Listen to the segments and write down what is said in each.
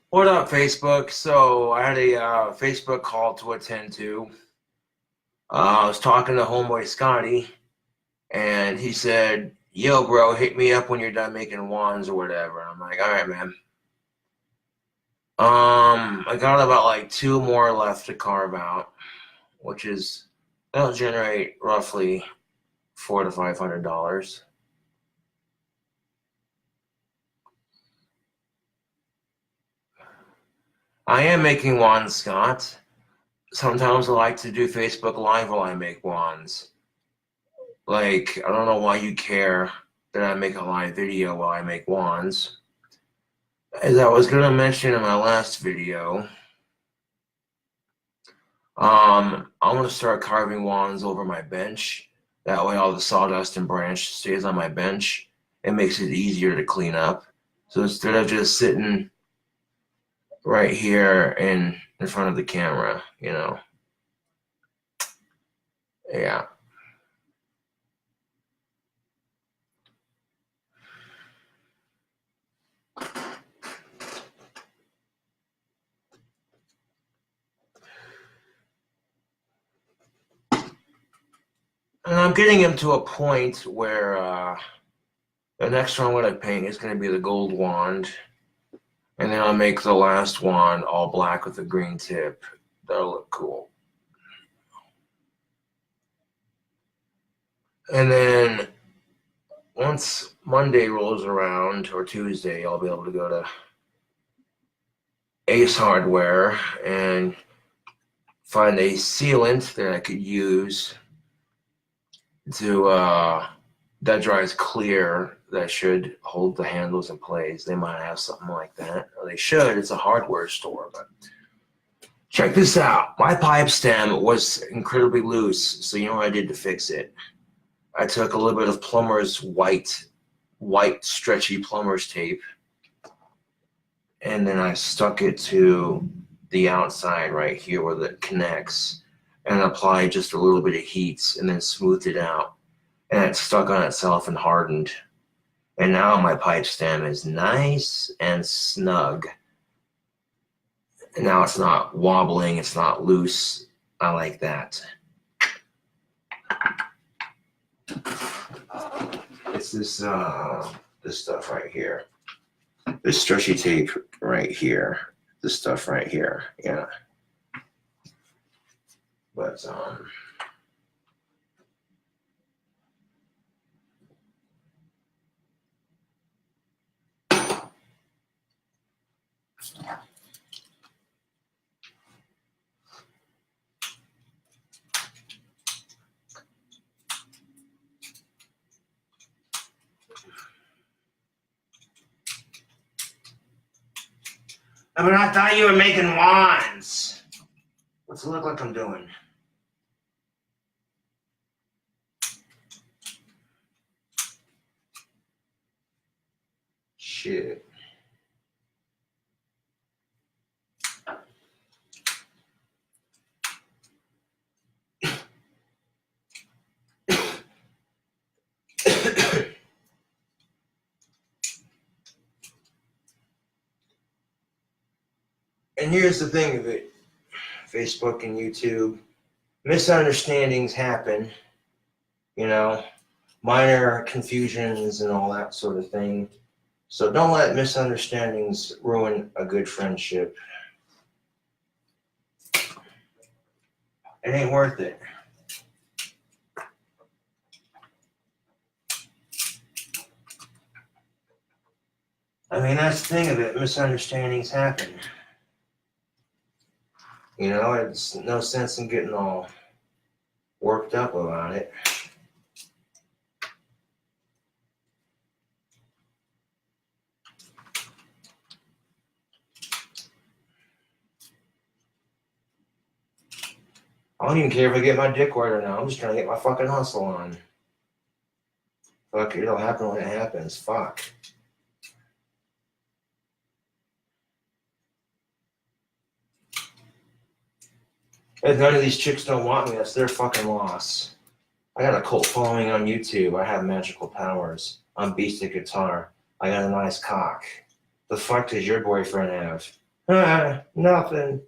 What up, Facebook? So I had a Facebook call to attend to. I was talking to homeboy Scotty, and he said, "Yo, bro, hit me up when you're done making wands or whatever." And I'm like, "All right, man." I got about like two more left to carve out, which is that'll generate roughly $400 to $500. I am making wands, Scott. Sometimes I like to do Facebook Live while I make wands. Like, I don't know why you care that I make a live video while I make wands. As I was gonna mention in my last video, I'm gonna start carving wands over my bench. That way all the sawdust and branch stays on my bench. It makes it easier to clean up. So instead of just sitting right here in front of the camera, yeah. And I'm getting him to a point where the next one what I paint is going to be the gold wand, and then I'll make the last wand all black with a green tip. That'll look cool. And then once Monday rolls around or Tuesday, I'll be able to go to Ace Hardware and find a sealant that I could use to that dries clear, that should hold the handles in place. They might have something like that, or they should. It's a hardware store. But check this out. My pipe stem was incredibly loose, so you know what I did to fix it? I took a little bit of plumber's white stretchy plumber's tape, and then I stuck it to the outside right here where it connects, and applied just a little bit of heat, and then smoothed it out, and it stuck on itself and hardened. And now my pipe stem is nice and snug. And now it's not wobbling, it's not loose. I like that. It's this stuff right here. This stretchy tape right here. This stuff right here. Yeah. But I thought you were making wands. What's it look like I'm doing? Shit. And here's the thing of it, Facebook and YouTube, misunderstandings happen, minor confusions and all that sort of thing. So don't let misunderstandings ruin a good friendship. It ain't worth it. I mean, that's the thing of it, misunderstandings happen. It's no sense in getting all worked up about it. I don't even care if I get my dick wet or not. I'm just trying to get my fucking hustle on. Fuck, it'll happen when it happens. Fuck. If none of these chicks don't want me, that's their fucking loss. I got a cult following on YouTube. I have magical powers. I'm beast at guitar. I got a nice cock. The fuck does your boyfriend have? Nothing.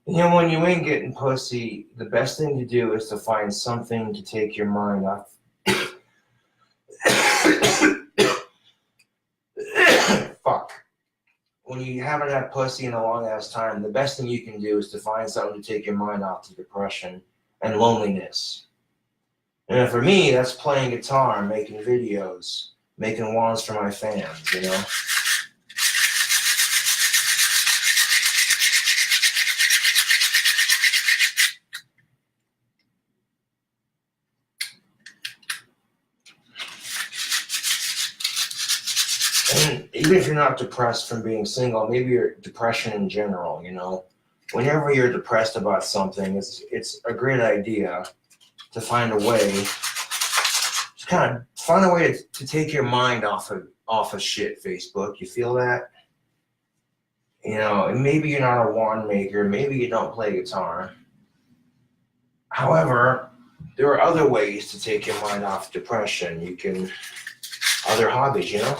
You know, when you ain't getting pussy, the best thing to do is to find something to take your mind off. Fuck. When you haven't had pussy in a long ass time, the best thing you can do is to find something to take your mind off to depression and loneliness. And for me, that's playing guitar, making videos, making wands for my fans, you know? And even if you're not depressed from being single, maybe you're depression in general, you know? Whenever you're depressed about something, it's a great idea to find a way, just kind of find a way to take your mind off of shit, Facebook. You feel that? You know, and maybe you're not a wand maker, maybe you don't play guitar. However, there are other ways to take your mind off depression. You can, other hobbies, you know?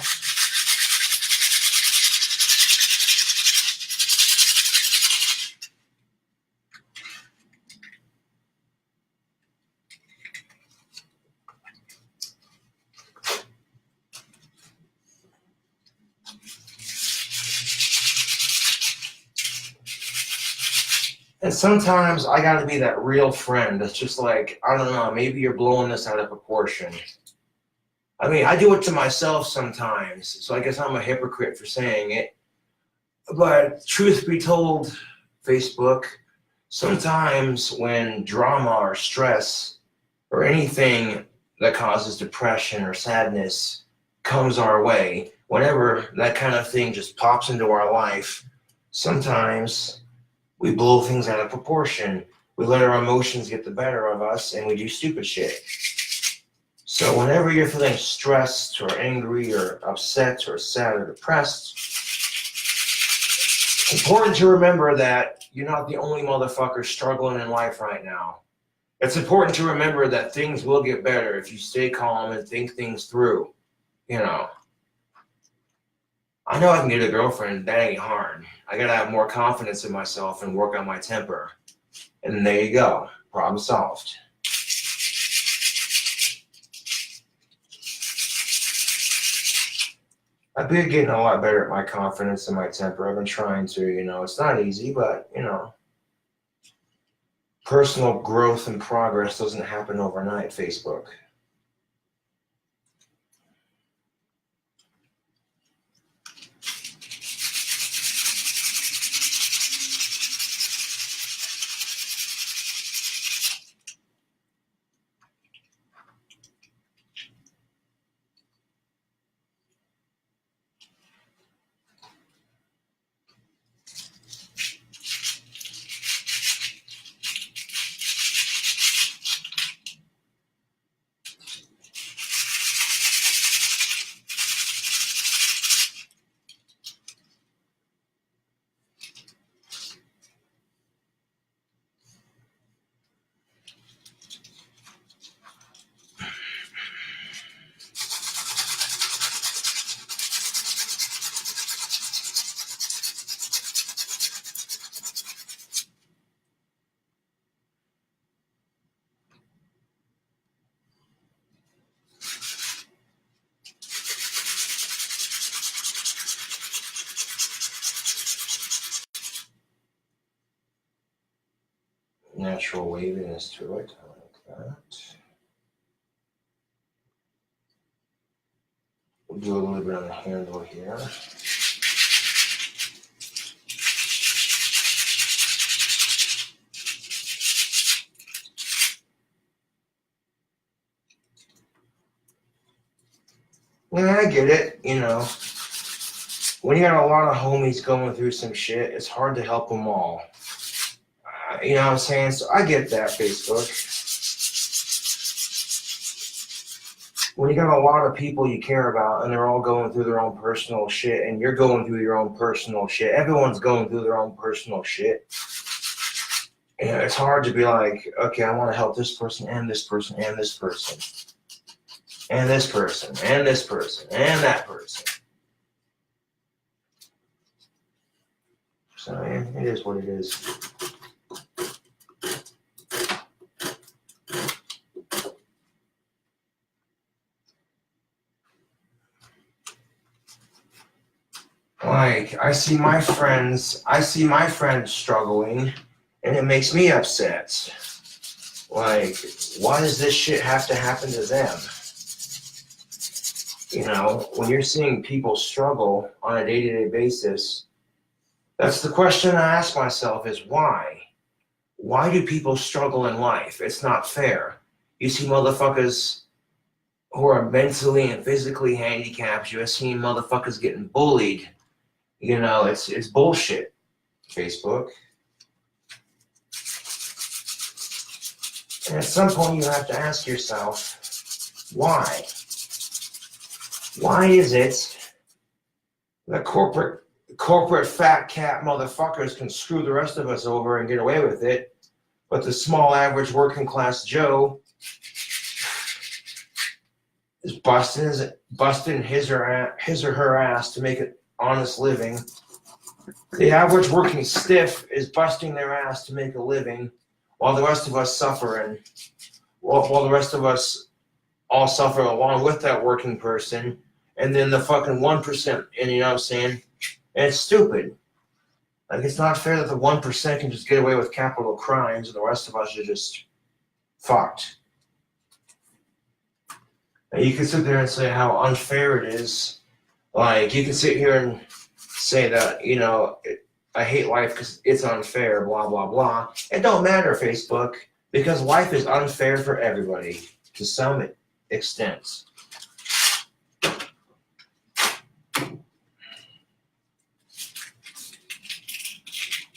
And sometimes I gotta be that real friend that's just like, I don't know, maybe you're blowing this out of proportion. I mean, I do it to myself sometimes, so I guess I'm a hypocrite for saying it. But truth be told, Facebook, sometimes when drama or stress or anything that causes depression or sadness comes our way, whenever that kind of thing just pops into our life, sometimes we blow things out of proportion. We let our emotions get the better of us and we do stupid shit. So whenever you're feeling stressed or angry or upset or sad or depressed, it's important to remember that you're not the only motherfucker struggling in life right now. It's important to remember that things will get better if you stay calm and think things through. You know, I know I can get a girlfriend, that ain't hard. I gotta have more confidence in myself and work on my temper. And there you go, problem solved. I've been getting a lot better at my confidence and my temper. I've been trying to, you know, it's not easy, but, you know, personal growth and progress doesn't happen overnight, Facebook. Natural waviness to it, I like that. We'll do a little bit on the handle here. Yeah, I get it, you know. When you got a lot of homies going through some shit, it's hard to help them all. You know what I'm saying? So I get that, Facebook. When you got a lot of people you care about and they're all going through their own personal shit and you're going through your own personal shit, everyone's going through their own personal shit. You know, it's hard to be like, okay, I want to help this person and this person and this person and this person and this person and that person. So yeah, it is what it is. Like, I see my friends struggling, and it makes me upset. Like, why does this shit have to happen to them? You know, when you're seeing people struggle on a day-to-day basis, that's the question I ask myself is why? Why do people struggle in life? It's not fair. You see motherfuckers who are mentally and physically handicapped. You're seeing motherfuckers getting bullied. You know, it's bullshit, Facebook. And at some point you have to ask yourself, why? Why is it that corporate fat cat motherfuckers can screw the rest of us over and get away with it, but the small average working class Joe is busting his or her ass to make an honest living? The average working stiff is busting their ass to make a living, while the rest of us suffer, and while the rest of us all suffer along with that working person, and then the fucking 1%, and you know what I'm saying? And it's stupid. Like, it's not fair that the 1% can just get away with capital crimes and the rest of us are just fucked. And you can sit there and say how unfair it is. Like, you can sit here and say that, you know, I hate life because it's unfair, blah, blah, blah. It don't matter, Facebook, because life is unfair for everybody to some extent.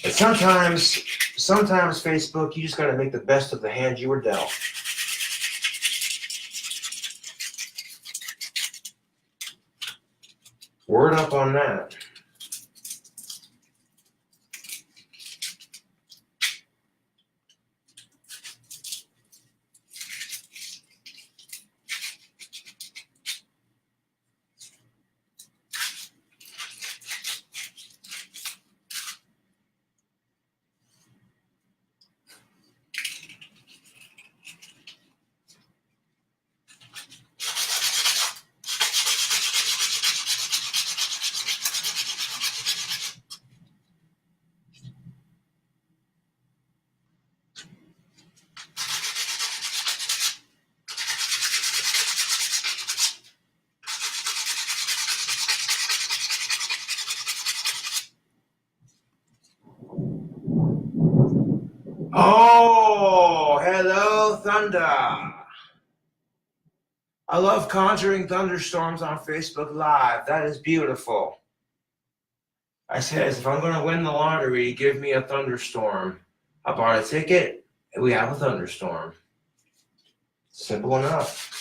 And sometimes, Facebook, you just got to make the best of the hand you were dealt. Word up on that. Oh, hello, thunder. I love conjuring thunderstorms on Facebook Live. That is beautiful. I said, if I'm going to win the lottery, give me a thunderstorm. I bought a ticket, and we have a thunderstorm. Simple enough.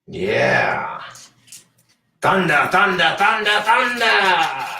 Yeah. Thunder, thunder, thunder, thunder.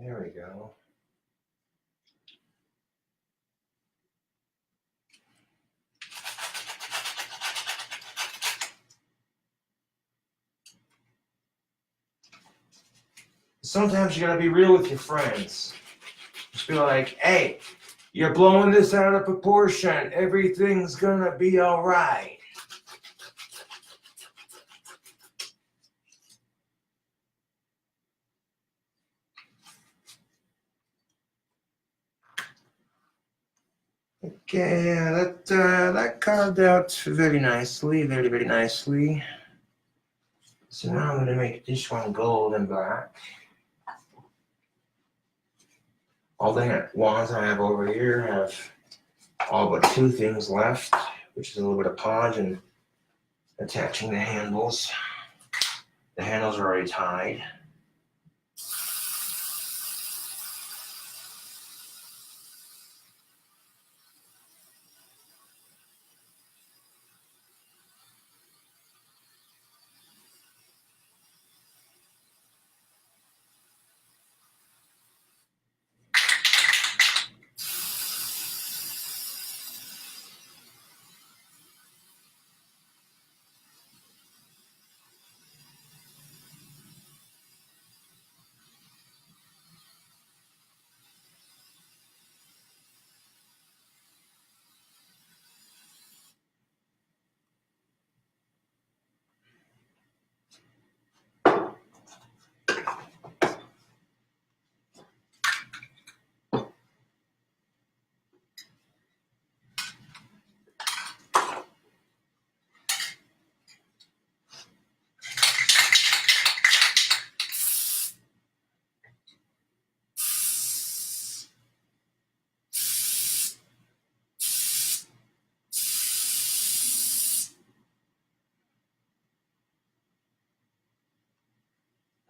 There we go. Sometimes you gotta be real with your friends. Just be like, hey, you're blowing this out of proportion. Everything's gonna be all right. Okay, yeah, that carved out very nicely, very, very nicely. So now I'm gonna make this one gold and black. All the wands I have over here have all but two things left, which is a little bit of podge and attaching the handles. The handles are already tied.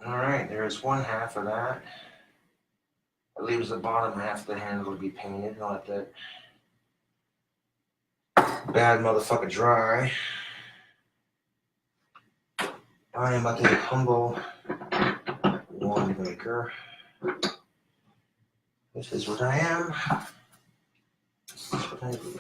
All right, there's one half of that. It leaves the bottom half of the handle to be painted. I'll let that bad motherfucker dry. I am a humble wand maker. This is what I am. This is what I do.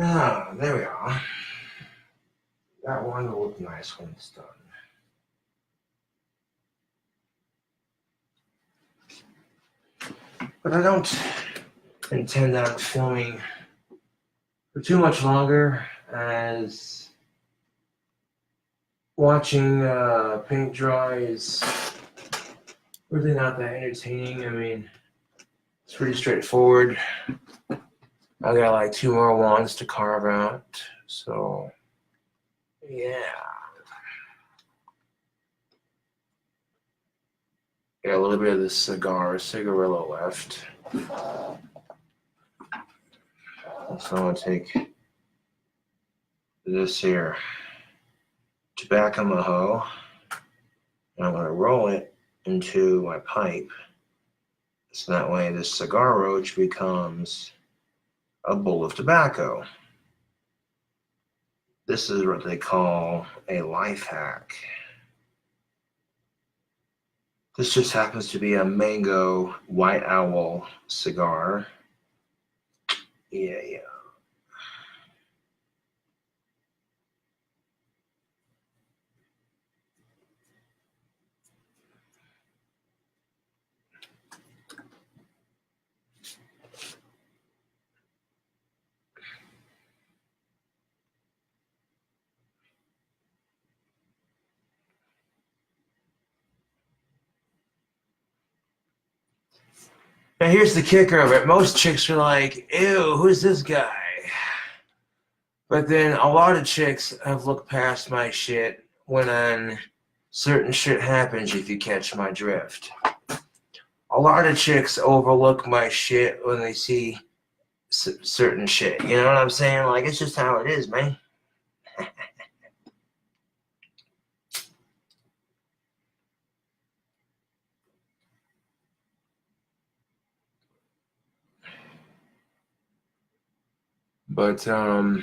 Ah, there we are. That one will look nice when it's done. But I don't intend on filming for too much longer, as watching paint dry is really not that entertaining. I mean, it's pretty straightforward. I got like 2 more wands to carve out, so yeah. Got a little bit of the cigarillo left. So I'm gonna take this here tobacco mojo, and I'm going to roll it into my pipe. So that way this cigar roach becomes a bowl of tobacco. This is what they call a life hack. This just happens to be a mango white owl cigar. Yeah. Now here's the kicker of it. Most chicks are like, ew, who's this guy? But then a lot of chicks have looked past my shit when certain shit happens, if you catch my drift. A lot of chicks overlook my shit when they see certain shit. You know what I'm saying? Like, it's just how it is, man. But I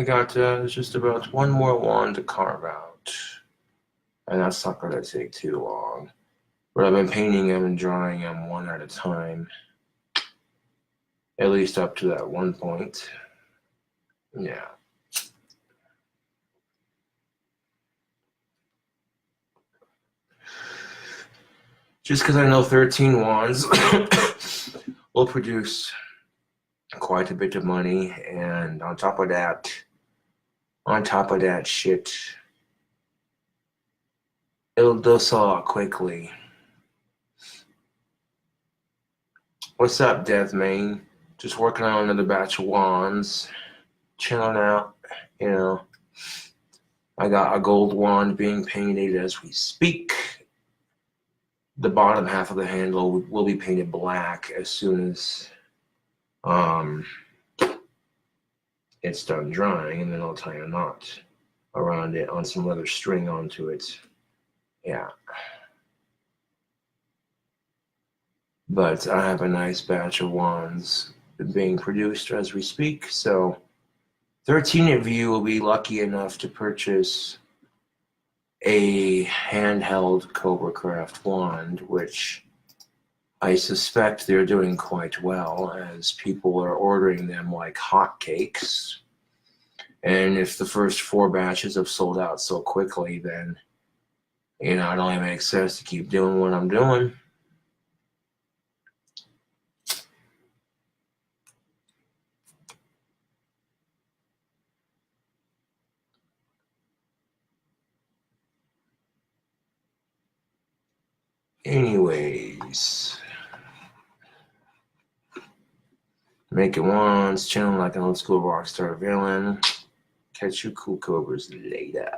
got just about one more wand to carve out, and that's not gonna take too long. But I've been painting them and drawing them one at a time, at least up to that one point. Yeah. Just because I know 13 wands will produce quite a bit of money, and on top of that shit, they'll sell out quickly. What's up, Death Main? Just working on another batch of wands, chilling out, you know. I got a gold wand being painted as we speak. The bottom half of the handle will be painted black as soon as it's done drying, and then I'll tie a knot around it on some leather string onto it. Yeah. But I have a nice batch of wands being produced as we speak, so 13 of you will be lucky enough to purchase a handheld CobraCraft wand, which I suspect they're doing quite well, as people are ordering them like hotcakes. And if the first 4 batches have sold out so quickly, then, you know, it only makes sense to keep doing what I'm doing. Anyways, making wands, chilling like an old school rock star villain. Catch you cool cobras later.